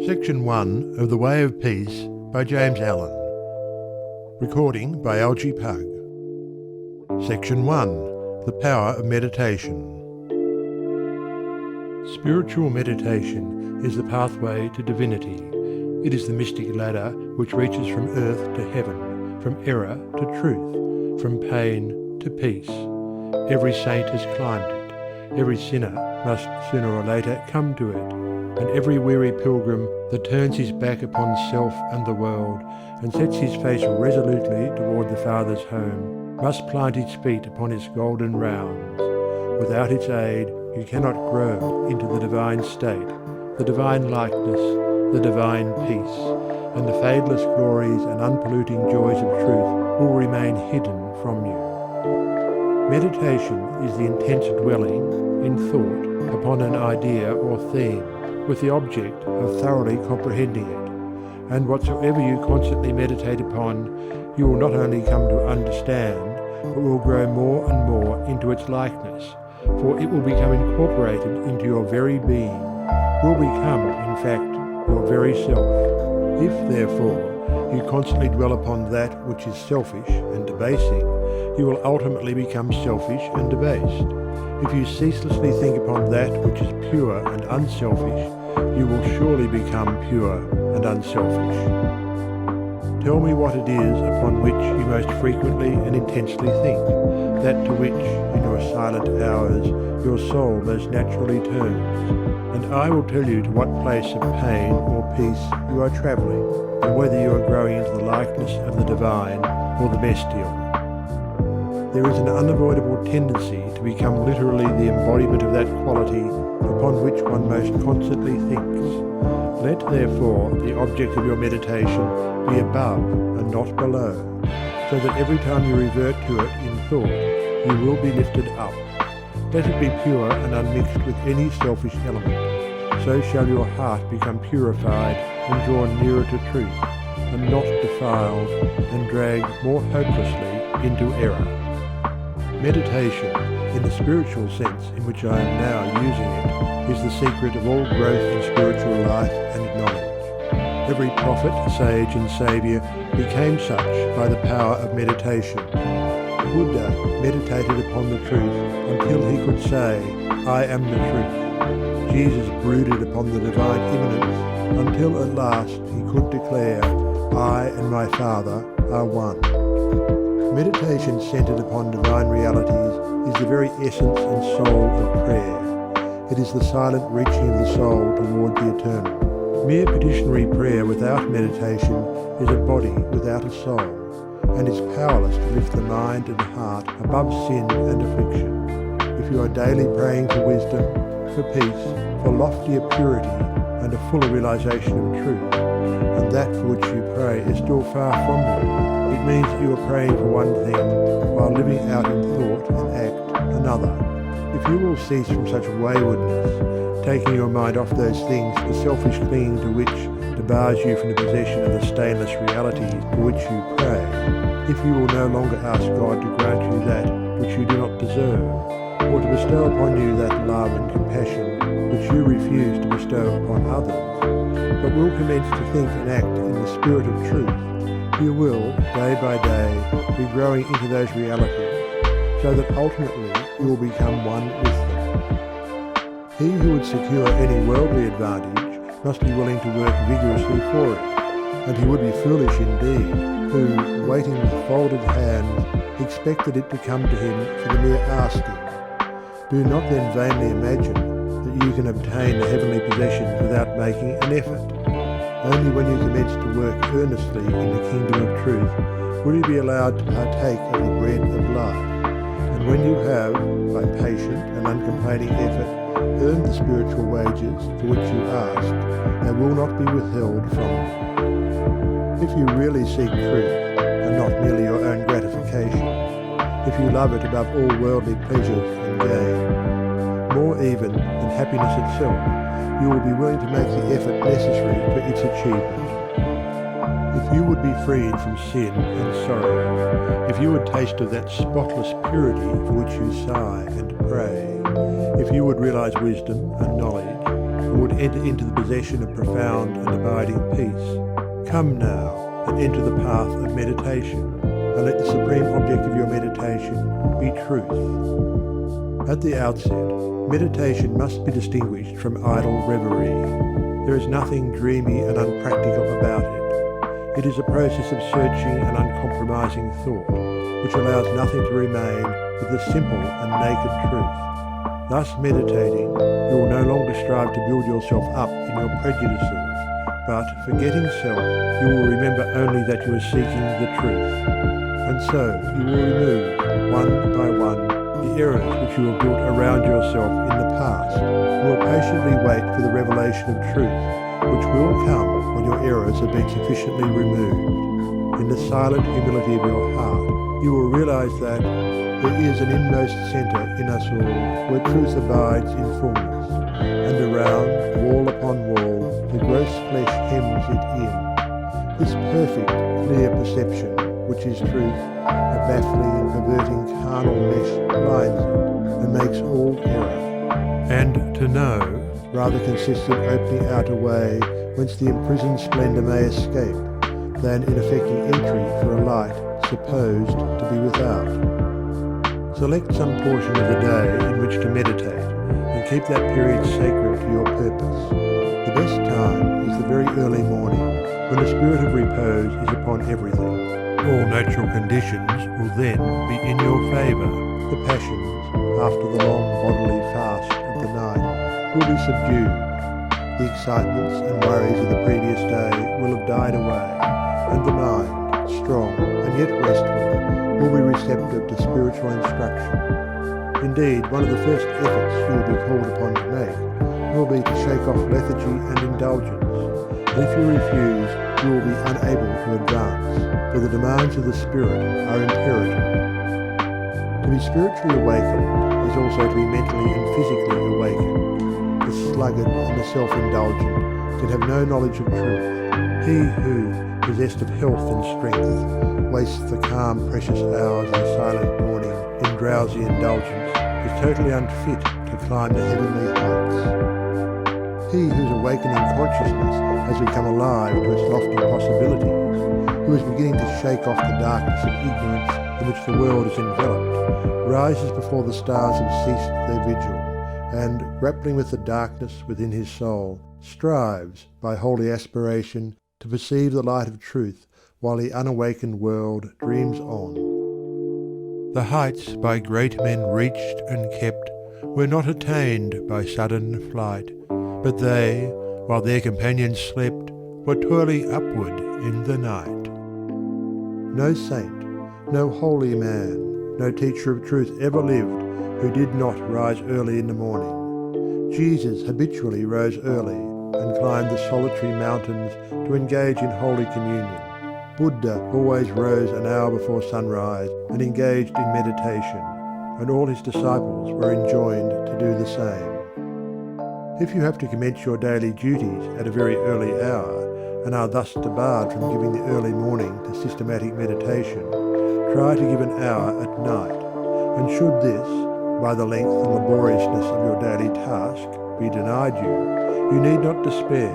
Section 1 of The Way of Peace by James Allen. Recording by Algie Pug. Section 1. The Power of Meditation. Spiritual meditation is the pathway to divinity. It is the mystic ladder which reaches from earth to heaven, from error to truth, from pain to peace. Every saint has climbed it. Every sinner must sooner or later come to it. And every weary pilgrim that turns his back upon self and the world and sets his face resolutely toward the Father's home must plant his feet upon its golden rounds. Without its aid you cannot grow into the divine state, the divine likeness, the divine peace, and the fadeless glories and unpolluting joys of truth will remain hidden from you. Meditation is the intense dwelling in thought upon an idea or theme, with the object of thoroughly comprehending it. And whatsoever you constantly meditate upon, you will not only come to understand, but will grow more and more into its likeness, for it will become incorporated into your very being, will become, in fact, your very self. If, therefore, you constantly dwell upon that which is selfish and debasing, you will ultimately become selfish and debased. If you ceaselessly think upon that which is pure and unselfish, you will surely become pure and unselfish. Tell me what it is upon which you most frequently and intensely think, that to which, in your silent hours, your soul most naturally turns, and I will tell you to what place of pain or peace you are travelling, and whether you are growing into the likeness of the divine or the bestial. There is an unavoidable tendency to become literally the embodiment of that quality upon which one most constantly thinks. Let, therefore, the object of your meditation be above and not below, so that every time you revert to it in thought, you will be lifted up. Let it be pure and unmixed with any selfish element. So shall your heart become purified and drawn nearer to truth, and not defiled and dragged more hopelessly into error. Meditation, in the spiritual sense in which I am now using it, is the secret of all growth in spiritual life and knowledge. Every prophet, sage and saviour became such by the power of meditation. Buddha meditated upon the truth until he could say, I am the truth. Jesus brooded upon the divine immanence until at last he could declare, I and my Father are one. Meditation centered upon divine realities is the very essence and soul of prayer. It is the silent reaching of the soul toward the eternal. Mere petitionary prayer without meditation is a body without a soul, and is powerless to lift the mind and heart above sin and affliction. If you are daily praying for wisdom, for peace, for loftier purity, and a fuller realization of truth, and that for which you pray is still far from you, it means that you are praying for one thing while living out in thought and act another. If you will cease from such waywardness, taking your mind off those things, the selfish clinging to which debars you from the possession of the stainless realities to which you pray, if you will no longer ask God to grant you that which you do not deserve, or to bestow upon you that love and compassion which you refuse to bestow upon others, but will commence to think and act in the spirit of truth, you will, day by day, be growing into those realities, so that ultimately you will become one with them. He who would secure any worldly advantage must be willing to work vigorously for it, and he would be foolish indeed, who, waiting with folded hands, expected it to come to him for the mere asking. Do not then vainly imagine that you can obtain the heavenly possessions without making an effort. Only when you commence to work earnestly in the kingdom of truth will you be allowed to partake of the bread of life. And when you have, by patient and uncomplaining effort, earned the spiritual wages for which you ask, they will not be withheld from you. If you really seek truth, and not merely your own gratification, if you love it above all worldly pleasures and gain, more even than happiness itself, you will be willing to make the effort necessary for its achievement. If you would be freed from sin and sorrow, if you would taste of that spotless purity for which you sigh and pray, if you would realize wisdom and knowledge, and would enter into the possession of profound and abiding peace. Come now and enter the path of meditation, and let the supreme object of your meditation be truth. At the outset, meditation must be distinguished from idle reverie. There is nothing dreamy and unpractical about it. It is a process of searching and uncompromising thought, which allows nothing to remain but the simple and naked truth. Thus meditating, you will no longer strive to build yourself up in your prejudices, but, forgetting self, you will remember only that you are seeking the truth. And so you will remove, one by one, the errors which you have built around yourself in the past, and will patiently wait for the revelation of truth, which will come when your errors have been sufficiently removed. In the silent humility of your heart, you will realize that there is an inmost centre in us all where truth abides in fullness, and around, wall upon wall, the gross flesh hems it in. This perfect, clear perception, which is truth, a baffling and perverting carnal mesh blinds it and makes all error. And to know rather consists in opening out a way whence the imprisoned splendour may escape, than in effecting entry for a light supposed to be without. Select some portion of the day in which to meditate, and keep that period sacred to your purpose. The best time is the very early morning, when the spirit of repose is upon everything. All natural conditions will then be in your favour. The passions, after the long bodily fast of the night, will be subdued. The excitements and worries of the previous day will have died away, and the mind, strong and yet restful, will be receptive to spiritual instruction. Indeed, one of the first efforts you will be called upon to make will be to shake off lethargy and indulgence. And if you refuse, you will be unable to advance, for the demands of the spirit are imperative. To be spiritually awakened is also to be mentally and physically awakened. The sluggard and the self-indulgent can have no knowledge of truth. He who, possessed of health and strength, wastes the calm, precious hours of the silent morning in drowsy indulgence is totally unfit to climb the heavenly heights. He whose awakening consciousness has become alive to its lofty possibilities, who is beginning to shake off the darkness of ignorance in which the world is enveloped, rises before the stars have ceased their vigil, and, grappling with the darkness within his soul, strives, by holy aspiration, to perceive the light of truth while the unawakened world dreams on. The heights by great men reached and kept were not attained by sudden flight, but they, while their companions slept, were toiling upward in the night. No saint, no holy man, no teacher of truth ever lived who did not rise early in the morning. Jesus habitually rose early and climbed the solitary mountains to engage in Holy Communion. Buddha always rose an hour before sunrise and engaged in meditation, and all his disciples were enjoined to do the same. If you have to commence your daily duties at a very early hour, and are thus debarred from giving the early morning to systematic meditation, try to give an hour at night, and should this, by the length and laboriousness of your daily task, be denied you, you need not despair,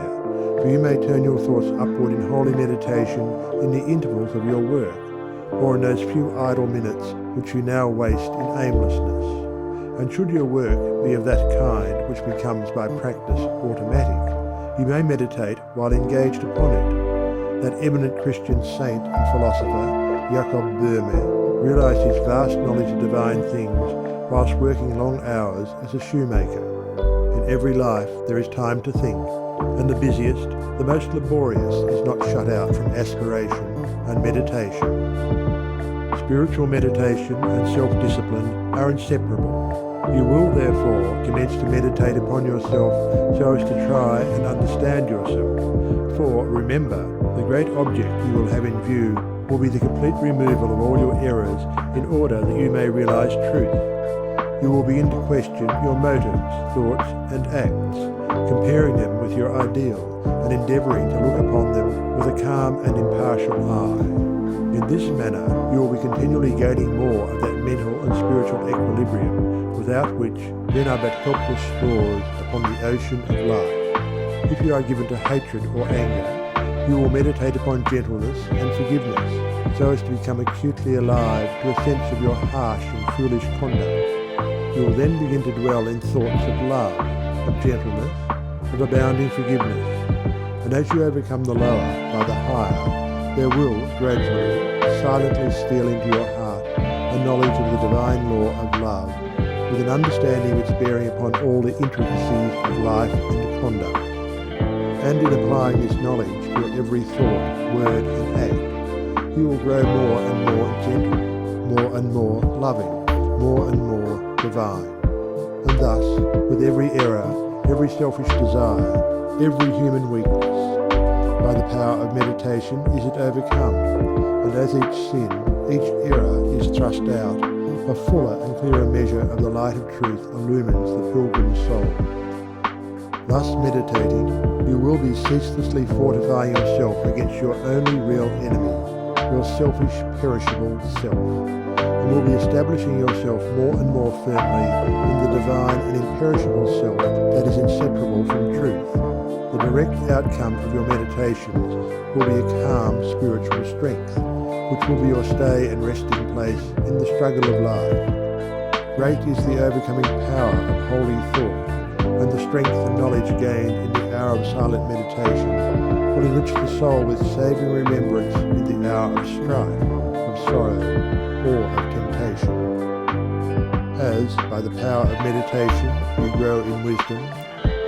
for you may turn your thoughts upward in holy meditation in the intervals of your work, or in those few idle minutes which you now waste in aimlessness. And should your work be of that kind which becomes by practice automatic, you may meditate while engaged upon it. That eminent Christian saint and philosopher, Jacob Boehme, realized his vast knowledge of divine things whilst working long hours as a shoemaker. In every life there is time to think, and the busiest, the most laborious, is not shut out from aspiration and meditation. Spiritual meditation and self-discipline are inseparable. You will therefore commence to meditate upon yourself so as to try and understand yourself. For, remember, the great object you will have in view will be the complete removal of all your errors in order that you may realize truth. You will begin to question your motives, thoughts, and acts, comparing them with your ideal and endeavouring to look upon them with a calm and impartial eye. In this manner, you will be continually gaining more of that mental and spiritual equilibrium, without which men are but helpless straws upon the ocean of life. If you are given to hatred or anger, you will meditate upon gentleness and forgiveness, so as to become acutely alive to a sense of your harsh and foolish conduct. You will then begin to dwell in thoughts of love, of gentleness, of abounding forgiveness. And as you overcome the lower by the higher, there will gradually, silently steal into your heart a knowledge of the divine law of love, with an understanding of its bearing upon all the intricacies of life and conduct. And in applying this knowledge to your every thought, word and act, you will grow more and more gentle, more and more loving, more and more divine. And thus, with every error, every selfish desire, every human weakness, by the power of meditation is it overcome, and as each sin, each error is thrust out, a fuller and clearer measure of the light of truth illumines the pilgrim's soul. Thus meditating, you will be ceaselessly fortifying yourself against your only real enemy, your selfish, perishable self, and will be establishing yourself more and more firmly in the divine and imperishable self that is inseparable from truth. The direct outcome of your meditations will be a calm spiritual strength, which will be your stay and resting place in the struggle of life. Great is the overcoming power of holy thought, and the strength and knowledge gained in the hour of silent meditation will enrich the soul with saving remembrance in the hour of strife, of sorrow, or of temptation. As, by the power of meditation, you grow in wisdom,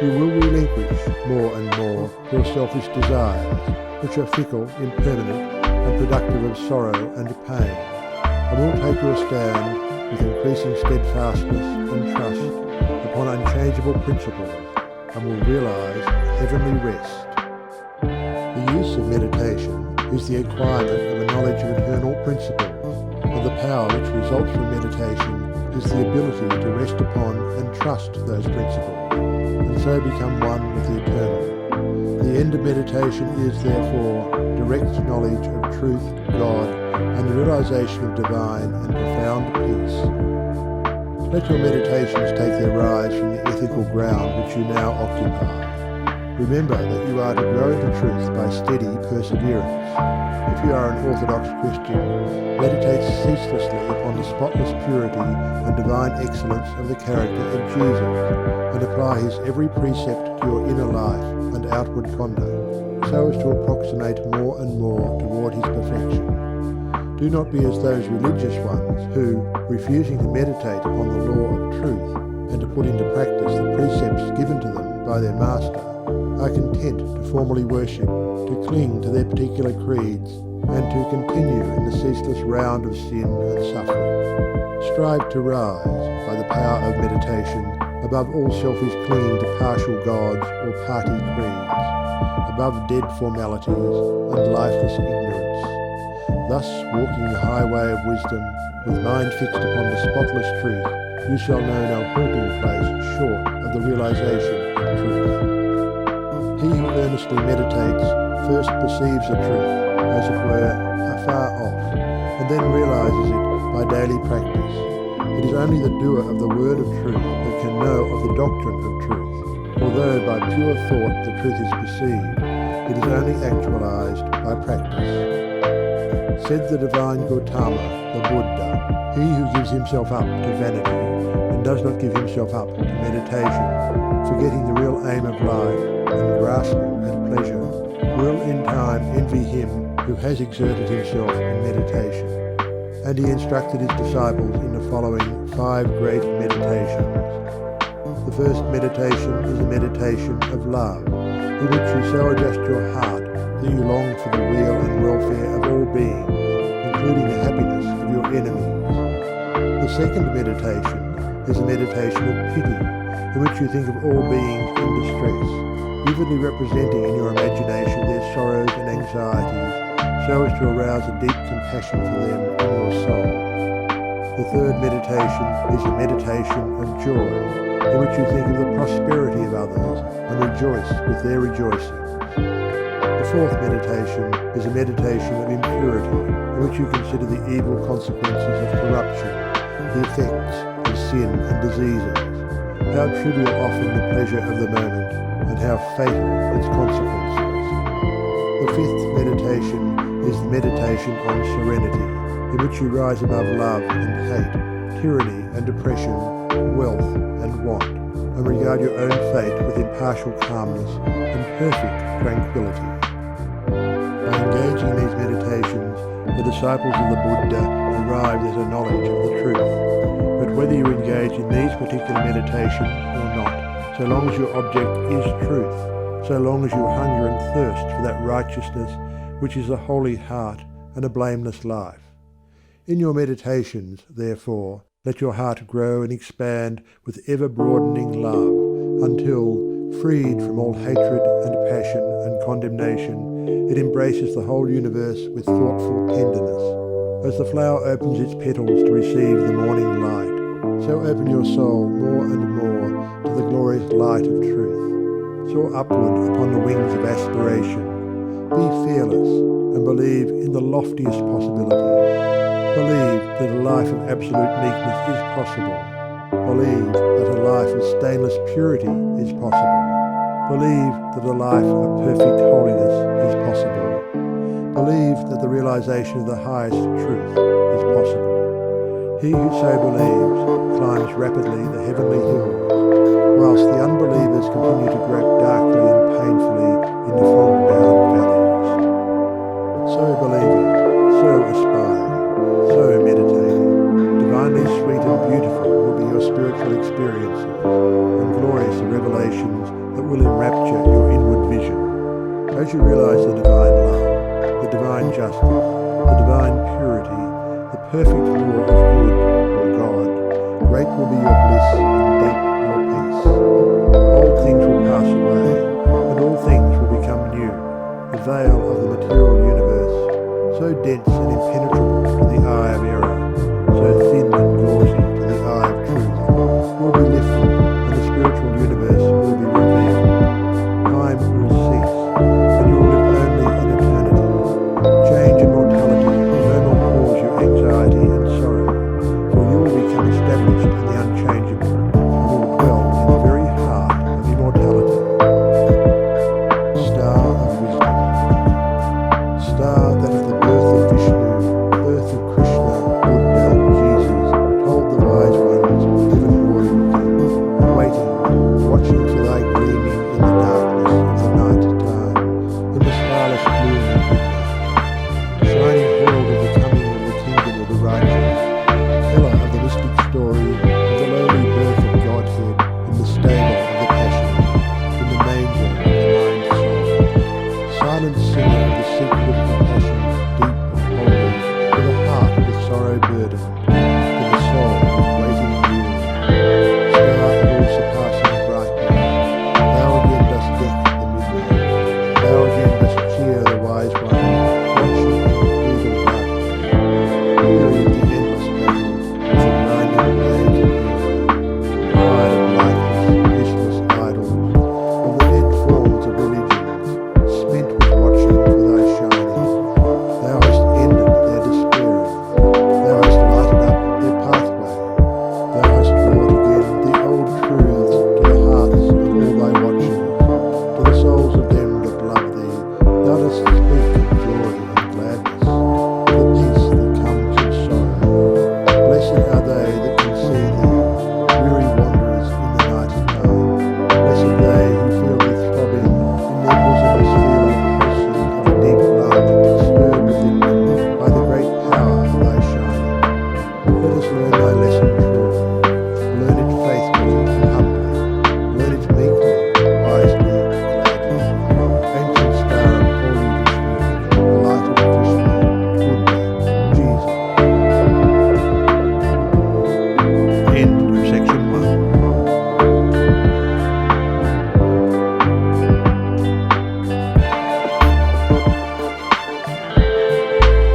you will relinquish more and more your selfish desires, which are fickle, impermanent, and productive of sorrow and pain, and will take your stand with increasing steadfastness and trust upon unchangeable principles, and will realize heavenly rest. The use of meditation is the acquirement of a knowledge of eternal principles, and the power which results from meditation is the ability to rest upon and trust those principles, and so become one with the eternal. The end of meditation is, therefore, direct knowledge of truth, God, and the realization of divine and profound peace. Let your meditations take their rise from the ethical ground which you now occupy. Remember that you are to grow into truth by steady perseverance. If you are an Orthodox Christian, meditate ceaselessly upon the spotless purity and divine excellence of the character of Jesus, and apply his every precept to your inner life and outward conduct, so as to approximate more and more toward his perfection. Do not be as those religious ones who, refusing to meditate upon the law of truth and to put into practice the precepts given to them by their master, are content to formally worship, to cling to their particular creeds, and to continue in the ceaseless round of sin and suffering. Strive to rise, by the power of meditation, above all selfish clinging to partial gods or party creeds, above dead formalities and lifeless ignorance. Thus, walking the highway of wisdom, with mind fixed upon the spotless truth, you shall know no halting place short of the realization of truth. He who earnestly meditates first perceives the truth, as it were, afar off, and then realizes it by daily practice. It is only the doer of the word of truth that can know of the doctrine of truth, although by pure thought the truth is perceived, it is only actualized by practice. Said the divine Gautama, the Buddha, he who gives himself up to vanity and does not give himself up to meditation, forgetting the real aim of life and grasping at pleasure, will in time envy him who has exerted himself in meditation. And he instructed his disciples in the following 5 great meditations. The first meditation is a meditation of love, in which you so adjust your heart that you long for the weal and welfare of all beings, including the happiness of your enemies. The second meditation is a meditation of pity, in which you think of all beings in distress, vividly representing in your imagination their sorrows and anxieties, so as to arouse a deep compassion for them in your soul. The third meditation is a meditation of joy, in which you think of the prosperity of others and rejoice with their rejoicing. The fourth meditation is a meditation of impurity, in which you consider the evil consequences of corruption, the effects of sin and diseases, how trivial often the pleasure of the moment, and how fatal its consequences. The fifth meditation is the meditation on serenity, in which you rise above love and hate, tyranny and depression, wealth and want, and regard your own fate with impartial calmness and perfect tranquility. By engaging in these meditations, the disciples of the Buddha arrived at a knowledge of the truth. But whether you engage in these particular meditations or not, so long as your object is truth, so long as you hunger and thirst for that righteousness which is a holy heart and a blameless life. In your meditations, therefore, let your heart grow and expand with ever-broadening love, until, freed from all hatred and passion and condemnation, it embraces the whole universe with thoughtful tenderness. As the flower opens its petals to receive the morning light, so open your soul more and more to the glorious light of truth. Soar upward upon the wings of aspiration. Be fearless and believe in the loftiest possibilities. Believe that a life of absolute meekness is possible. Believe that a life of stainless purity is possible. Believe that a life of perfect holiness is possible. Believe that the realization of the highest truth is possible. He who so believes climbs rapidly the heavenly hills, whilst the unbelievers continue to grope darkly and painfully in the fog-bound valleys. So believing, so aspiring, so meditating, divinely sweet and beautiful will be your spiritual experiences, and glorious the revelations that will enrapture your inward vision. As you realize the divine love, the divine justice, the divine purity, the perfect law of good, or God, great will be your bliss and deep your peace. All things will pass away, and all things will become new. The veil of the material universe, so dense and impenetrable to the eye of error, so thin and gauzy to the eye of truth, will be lifted, and the spiritual universe will be revealed. Time will cease, and you will live only in eternity. Change and mortality will no more cause you anxiety and sorrow, for you will become established in the unchangeable, and will dwell in the very heart of immortality. Star of wisdom. Star that at the birth of Vishnu, birth of Krishna, Buddha, Jesus, told the wise ones heavenward looking, waiting, watching for thy gleaming in the darkness of the night time, in the starless gloom of midnight. Shining herald of the coming of the kingdom of the righteous, teller of the mystic story of the lowly birth of Godhead in the stable of the passion, in the manger of the mind soul. Silent singer of the secret of compassion, deep and holy, to the heart with sorrow burdened, to the soul with waiting years. Star of all surpassing brightness, thou again dost deck the midnight, thou again